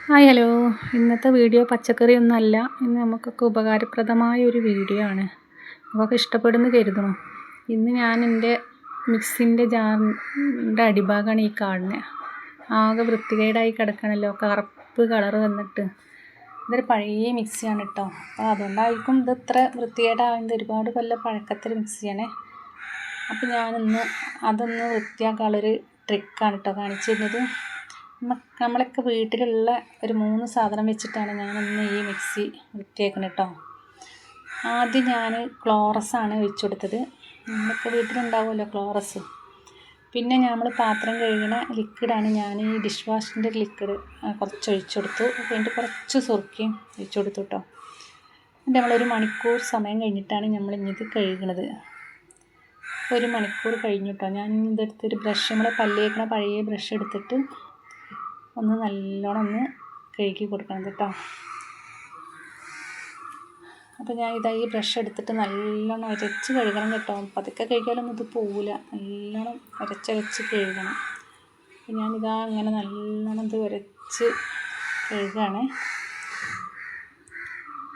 Hi hello. ഇന്നത്തെ video പച്ചക്കറിയൊന്നുമല്ല. ഇന്ന് നമുക്കൊക്കെ ഉപകാരപ്രദമായ ഒരു വീഡിയോ ആണ്. നമുക്കൊക്കെ ഇഷ്ടപ്പെടുമെന്ന് കരുതണം. ഇന്ന് ഞാൻ എൻ്റെ മിക്സിൻ്റെ ജാറിൻ്റെ അടിഭാഗമാണ് ഈ കാണുന്നത്. ആകെ വൃത്തികേടായി കിടക്കണമല്ലോ, കറുപ്പ് കളറ് വന്നിട്ട്. ഇതൊരു പഴയ മിക്സിയാണ് കേട്ടോ. അപ്പോൾ അതുകൊണ്ടായിരിക്കും ഇത് ഇത്ര വൃത്തികേടാകുന്നത്. ഒരുപാട് കൊല്ലം പഴക്കത്തൊരു മിക്സിയാണ്. അപ്പോൾ ഞാനിന്ന് അതൊന്ന് വൃത്തിയാക്കാനുള്ളൊരു ട്രിക്കാണ് കേട്ടോ കാണിച്ചിരുന്നത്. നമ്മളൊക്കെ വീട്ടിലുള്ള ഒരു 3 സാധനം വെച്ചിട്ടാണ് ഞാനിന്ന് ഈ മിക്സി വൃത്തിയാക്കുന്നത് കേട്ടോ. ആദ്യം ഞാൻ ക്ലോറസാണ് ഒഴിച്ചു കൊടുത്തത്. നമ്മളൊക്കെ വീട്ടിലുണ്ടാവുമല്ലോ ക്ലോറസ്. പിന്നെ നമ്മൾ പാത്രം കഴുകുന്ന ലിക്വിഡാണ് ഞാൻ ഈ ഡിഷ് വാഷിൻ്റെ ലിക്വിഡ് കുറച്ച് ഒഴിച്ചു കൊടുത്തു. എന്നിട്ട് കുറച്ച് സുർക്കയും ഒഴിച്ചു കൊടുത്തു കേട്ടോ. എന്നിട്ട് നമ്മളൊരു മണിക്കൂർ സമയം കഴിഞ്ഞിട്ടാണ് നമ്മൾ ഇത് കഴുകണത്. 1 മണിക്കൂർ കഴിഞ്ഞു കേട്ടോ. ഞാൻ ഇതെടുത്തൊരു ബ്രഷ്, നമ്മളെ പല്ല് തേക്കണ പഴയ ബ്രഷ് എടുത്തിട്ട് ഒന്ന് നല്ലോണം കഴുകി കൊടുക്കണം കേട്ടോ. അപ്പോൾ ഞാൻ ഈ ബ്രഷ് എടുത്തിട്ട് നല്ലോണം ഉരച്ച് കഴുകണം കേട്ടോ. പതുക്കെ കഴുകിയാലൊന്നും ഇത് പോവില്ല. നല്ലോണം ഉരച്ച് കഴുകണം. അപ്പോൾ ഞാനിതാ അങ്ങനെ നല്ലോണം ഇത് ഉരച്ച് കഴുകുകയാണ്.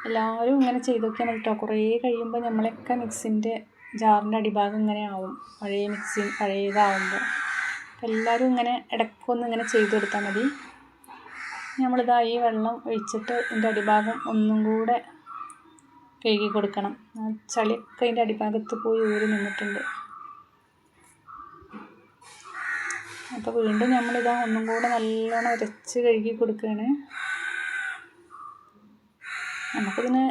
എല്ലാവരും ഇങ്ങനെ ചെയ്ത് നോക്കിയാൽ മതി കേട്ടോ. കുറേ കഴിയുമ്പോൾ നമ്മളൊക്കെ മിക്സിൻ്റെ ജാറിൻ്റെ അടിഭാഗം ഇങ്ങനെ ആവും, പഴയതാവുമ്പോൾ. അപ്പോൾ എല്ലാവരും ഇങ്ങനെ ഇടയ്ക്കൊന്ന് ഇങ്ങനെ ചെയ്ത് കൊടുത്താൽ മതി. നമ്മളിതാ ഈ വെള്ളം ഒഴിച്ചിട്ട് ഇതിൻ്റെ അടിഭാഗം ഒന്നും കൂടെ കഴുകി കൊടുക്കണം. ചളിയൊക്കെ അതിൻ്റെ അടിഭാഗത്ത് പോയി ഊരി നിന്നിട്ടുണ്ട്. അപ്പോൾ വീണ്ടും നമ്മളിതാ ഒന്നും കൂടെ നല്ലോണം ഉരച്ച് കഴുകി കൊടുക്കുകയാണ്. നമുക്കിതിന്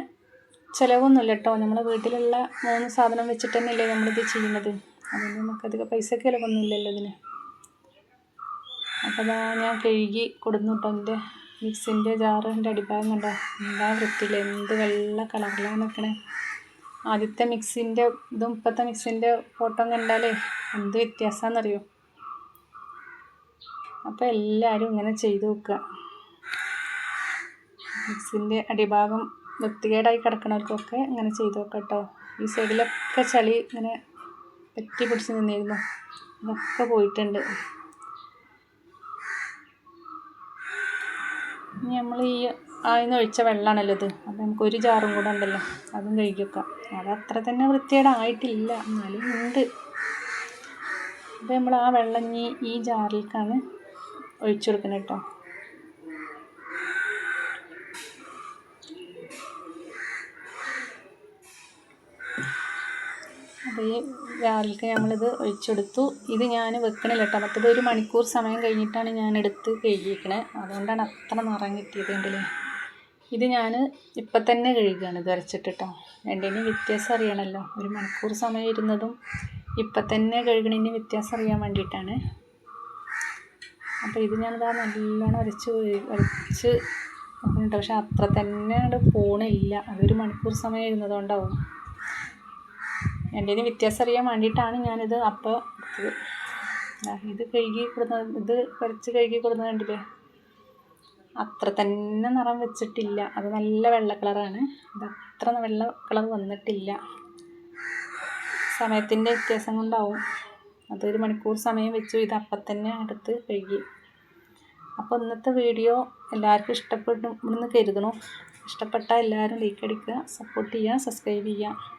ചിലവൊന്നുമില്ല കേട്ടോ. നമ്മളെ വീട്ടിലുള്ള 3 സാധനം വെച്ചിട്ട് തന്നെയല്ലേ നമ്മളിത് ചെയ്യുന്നത്. അതുകൊണ്ട് നമുക്കധികം പൈസക്ക് ചിലവൊന്നുമില്ലല്ലോ ഇതിന്. അപ്പോൾ ഞാൻ കഴുകി കൊടുന്നു കേട്ടോ. എൻ്റെ മിക്സിൻ്റെ ജാറിൻ്റെ അടിഭാഗം കണ്ടോ, എന്താ വൃത്തിയില്ല, എന്ത് വെള്ള കളറിലാണ് നിൽക്കണേ. ആദ്യത്തെ മിക്സിൻ്റെ ഇതും ഇപ്പോഴത്തെ മിക്സിൻ്റെ ഫോട്ടോ കണ്ടാലേ എന്ത് വ്യത്യാസമാണെന്നറിയോ. അപ്പോൾ എല്ലാവരും ഇങ്ങനെ ചെയ്ത് നോക്കുക. മിക്സിൻ്റെ അടിഭാഗം വൃത്തികേടായി കിടക്കണവർക്കൊക്കെ ഇങ്ങനെ ചെയ്ത് നോക്കാം കേട്ടോ. ഈ സൈഡിലൊക്കെ ചളി ഇങ്ങനെ പറ്റി പിടിച്ച് നിന്നിരുന്നു, അതൊക്കെ പോയിട്ടുണ്ട്. ഇനി നമ്മൾ ഈ ആയിന്ന് ഒഴിച്ച വെള്ളമാണല്ലോ ഇത്. അപ്പോൾ നമുക്ക് ഒരു ജാറും കൂടെ ഉണ്ടല്ലോ, അതും കഴുകി വെക്കാം. അത് അത്ര തന്നെ വൃത്തികേടായിട്ടില്ല, എന്നാലും ഉണ്ട്. അപ്പോൾ നമ്മൾ ആ വെള്ളം ഈ ജാറിലേക്കാണ് ഒഴിച്ചു കൊടുക്കുന്നത് കേട്ടോ. അപ്പോൾ ഈ ജാറിലേക്ക് നമ്മളിത് ഒഴിച്ചെടുത്തു. ഇത് ഞാൻ വെക്കണില്ല കേട്ടോ. മറ്റത് 1 മണിക്കൂർ സമയം കഴിഞ്ഞിട്ടാണ് ഞാൻ എടുത്ത് കഴുകിയിരിക്കണത്. അതുകൊണ്ടാണ് അത്ര നിറം കിട്ടിയത് കണ്ടില്ലേ. ഇത് ഞാൻ ഇപ്പം തന്നെ കഴുകുകയാണ് ഇത് അരച്ചിട്ട് കേട്ടോ. രണ്ടിനും വ്യത്യാസം അറിയണമല്ലോ. 1 മണിക്കൂർ സമയം ഇരുന്നതും ഇപ്പം തന്നെ കഴുകണതിന് വ്യത്യാസം അറിയാൻ വേണ്ടിയിട്ടാണ്. അപ്പോൾ ഇത് ഞാനിതാ നല്ലോണം ഉരച്ച് നോക്കുന്നുണ്ട്. പക്ഷെ അത്ര തന്നെ പോണില്ല. അതൊരു മണിക്കൂർ സമയം ഇരുന്നതുകൊണ്ടാവും. എൻ്റെ വ്യത്യാസം അറിയാൻ വേണ്ടിയിട്ടാണ് ഞാനിത് അപ്പോൾ ഇത് കഴുകി കൊടുക്കുന്നത്. ഇത് കുറച്ച് കഴുകി കൊടുക്കുന്നത് കണ്ടില്ലേ, അത്ര തന്നെ നിറം വെച്ചിട്ടില്ല. അത് നല്ല വെള്ള കളറാണ്. ഇത് അത്ര വെള്ള കളർ വന്നിട്ടില്ല. സമയത്തിൻ്റെ വ്യത്യാസം കൊണ്ടാവും. അതൊരു മണിക്കൂർ സമയം വെച്ചു. ഇത് അപ്പം തന്നെ എടുത്ത് കഴുകി. അപ്പോൾ ഇന്നത്തെ വീഡിയോ എല്ലാവർക്കും ഇഷ്ടപ്പെടുമെന്ന് കരുതണു. ഇഷ്ടപ്പെട്ടാൽ എല്ലാവരും ലൈക്ക് അടിക്കുക, സപ്പോർട്ട് ചെയ്യുക, സബ്സ്ക്രൈബ് ചെയ്യുക.